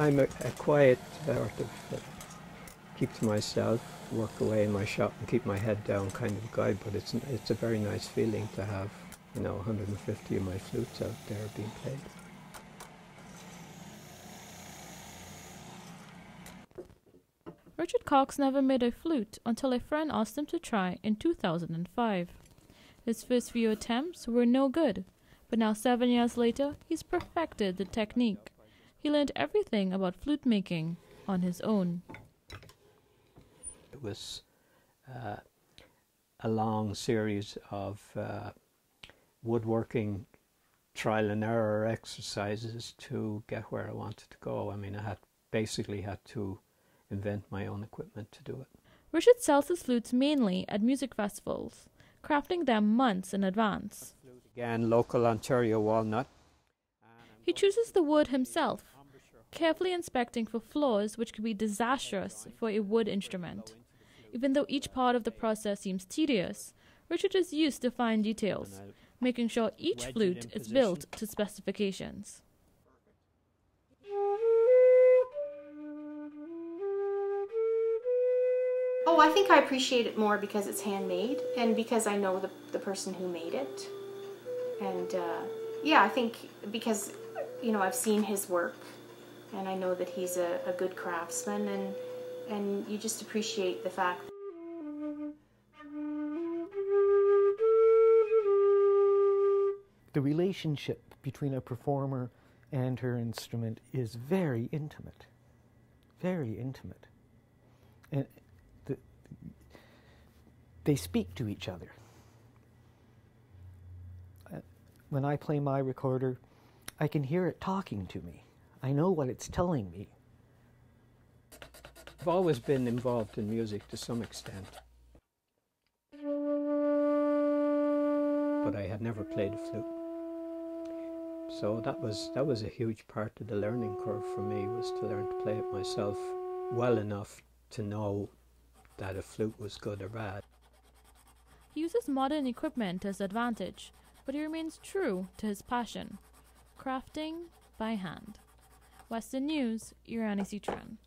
I'm a quiet sort of keep to myself, work away in my shop and keep my head down kind of guy, but it's a very nice feeling to have, you know, 150 of my flutes out there being played. Richard Cox never made a flute until a friend asked him to try in 2005. His first few attempts were no good, but now 7 years later, he's perfected the technique. He learned everything about flute making on his own. It was a long series of woodworking trial and error exercises to get where I wanted to go. I mean, I basically had to invent my own equipment to do it. Richard sells his flutes mainly at music festivals, crafting them months in advance. Again, local Ontario walnut. He chooses the wood himself, carefully inspecting for flaws which could be disastrous for a wood instrument. Even though each part of the process seems tedious, Richard is used to fine details, making sure each flute is built to specifications. Oh, I think I appreciate it more because it's handmade and because I know the person who made it. And yeah, I think because, you know, I've seen his work and I know that he's a good craftsman, and you just appreciate the fact. The relationship between a performer and her instrument is very intimate. Very intimate. And they speak to each other. When I play my recorder, I can hear it talking to me. I know what it's telling me. I've always been involved in music to some extent, but I had never played a flute. So that was a huge part of the learning curve for me, was to learn to play it myself well enough to know that a flute was good or bad. He uses modern equipment to his advantage, but he remains true to his passion, crafting by hand. Western News, Irani Seecharan.